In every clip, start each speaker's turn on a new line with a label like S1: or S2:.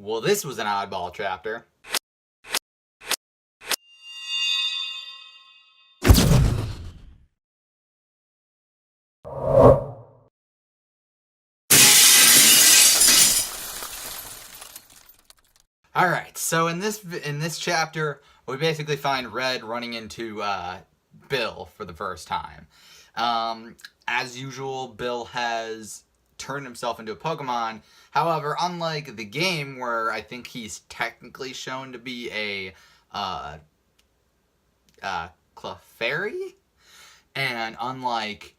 S1: Well, this was an oddball chapter. All right, so in this chapter, we basically find Red running into Bill for the first time. As usual, Bill has turned himself into a Pokemon. However, unlike the game where I think he's technically shown to be a Clefairy, and unlike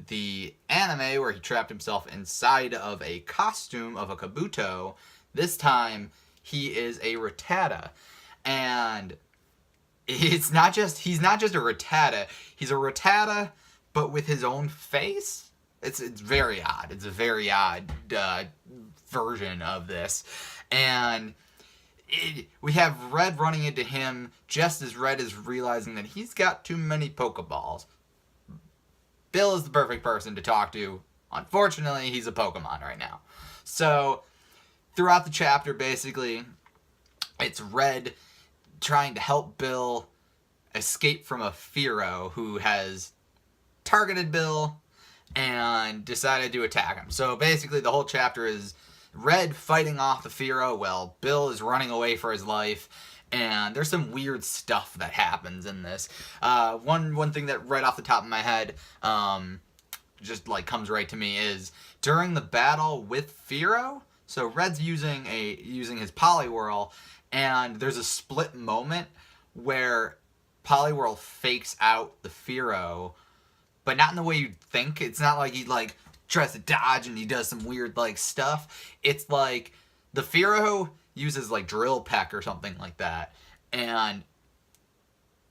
S1: the anime where he trapped himself inside of a costume of a Kabuto, this time he is a Rattata. And he's not just a Rattata, he's a Rattata but with his own face. It's very odd. It's a very odd version of this. And we have Red running into him just as Red is realizing that he's got too many Pokeballs. Bill is the perfect person to talk to. Unfortunately, he's a Pokemon right now. So, throughout the chapter, basically, it's Red trying to help Bill escape from a Fearow who has targeted Bill and decided to attack him. So, basically, the whole chapter is Red fighting off the Fearow while Bill is running away for his life. And there's some weird stuff that happens in this. One thing that right off the top of my head just like comes right to me is during the battle with Fearow. So Red's using his Poliwhirl, and there's a split moment where Poliwhirl fakes out the Fearow, but not in the way you'd think. It's not like he like tries to dodge and he does some weird like stuff. It's like the Fearow uses like Drill Peck or something like that and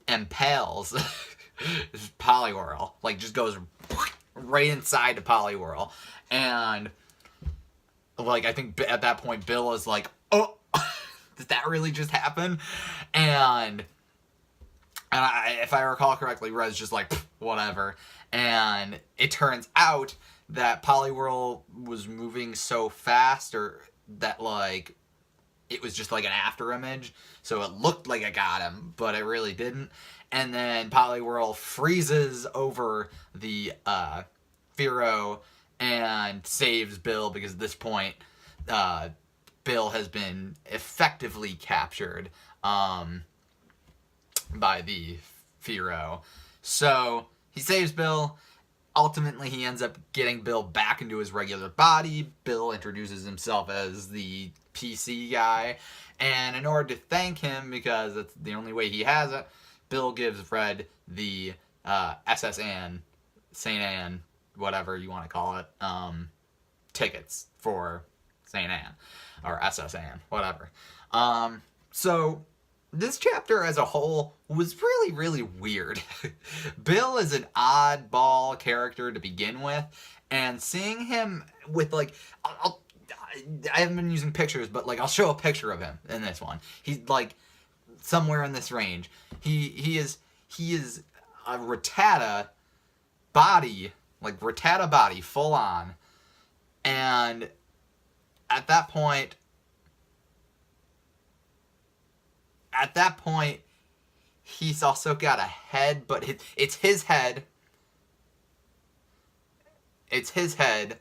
S1: impales Poliwhirl. Like just goes right inside the Poliwhirl. And like I think at that point Bill is like, oh, did that really just happen? And if I recall correctly, Red's just like, whatever. And it turns out that Poliwhirl was moving so fast, or that like it was just like an after image, so it looked like it got him, but it really didn't. And then Poliwhirl freezes over the Fearow and saves Bill, because at this point Bill has been effectively captured by the Fearow. So he saves Bill. Ultimately, he ends up getting Bill back into his regular body. Bill introduces himself as the PC guy. And in order to thank him, because that's the only way he has it, Bill gives Red the SS Anne, St. Anne, whatever you want to call it, tickets for St. Anne. Or SS Anne, whatever. So this chapter as a whole was really, really weird. Bill is an oddball character to begin with, and seeing him with like, I haven't been using pictures, but like I'll show a picture of him in this one. He's like somewhere in this range. He is a Rattata body, like Rattata body, full on, and at that point, he's also got a head, but it's his head. It's his head,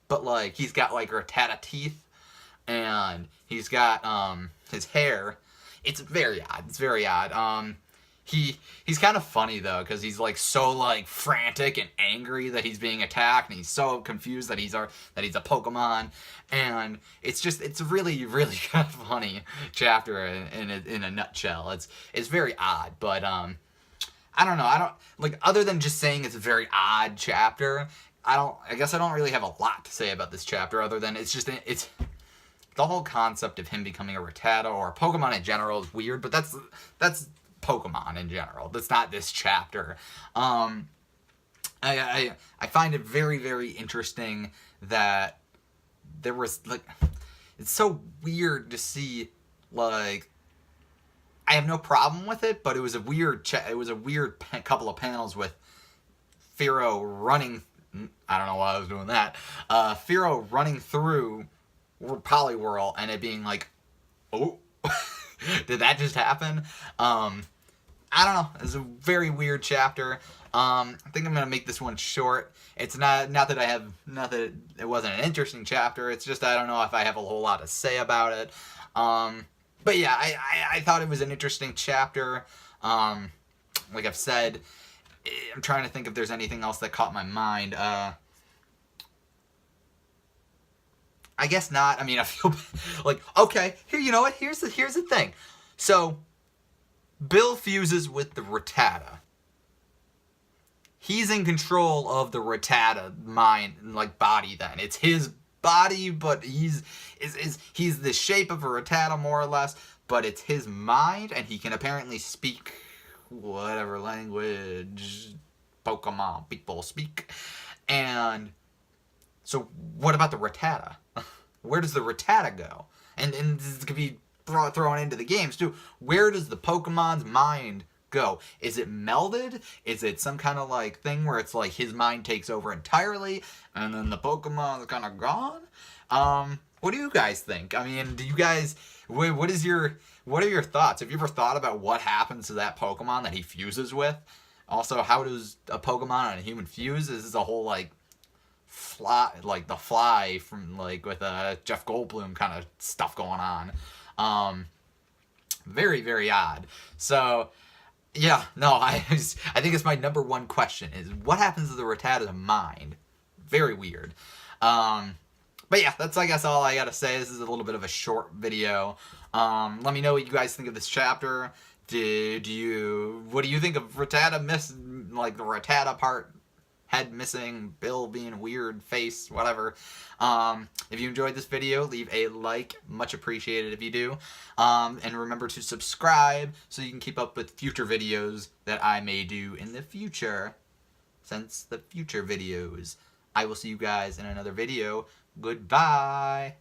S1: but like he's got like Rattata teeth, and he's got his hair. It's very odd. It's very odd. He's kind of funny though, because he's like so like frantic and angry that he's being attacked, and he's so confused that he's a Pokemon, and it's really, really kind of funny chapter in a nutshell. It's very odd, but I don't know. I don't like, other than just saying it's a very odd chapter. I guess I don't really have a lot to say about this chapter, other than it's the whole concept of him becoming a Rattata or a Pokemon in general is weird, but that's Pokemon in general. That's not this chapter. I find it very, very interesting that there was like, it's so weird to see, like, I have no problem with it, but it was a weird couple of panels with Fearow running. I don't know why I was doing that. Fearow running through Poliwhirl and it being like Oh, did that just happen? I don't know. It's a very weird chapter. I think I'm gonna make this one short. It's not that it wasn't an interesting chapter. It's just I don't know if I have a whole lot to say about it. But yeah, I thought it was an interesting chapter. Like I've said, I'm trying to think if there's anything else that caught my mind. I guess not. I mean, I feel like, okay, here, you know what? Here's the thing. So, Bill fuses with the Rattata. He's in control of the Rattata mind, like body. Then it's his body, but he's the shape of a Rattata more or less. But it's his mind, and he can apparently speak whatever language Pokemon people speak. And so, what about the Rattata? Where does the Rattata go? And this could be thrown into the games too. Where does the Pokemon's mind go? Is it melded? Is it some kind of like thing where it's like his mind takes over entirely and then the Pokemon's kind of gone? What do you guys think? I mean, do you guys, what are your thoughts? Have you ever thought about what happens to that Pokemon that he fuses with? Also, how does a Pokemon and a human fuse? This is a whole like the Fly from like with Jeff Goldblum kind of stuff going on. Very, very odd. So yeah, no, I think it's my number one question is what happens to the Rattata's mind? Very weird. But yeah, that's I guess all I gotta say. This is a little bit of a short video. Let me know what you guys think of this chapter. What do you think of Rattata like the Rattata part? Head missing, Bill being weird, face, whatever. If you enjoyed this video, leave a like. Much appreciated if you do. And remember to subscribe so you can keep up with future videos that I may do in the future. Since the future videos. I will see you guys in another video. Goodbye.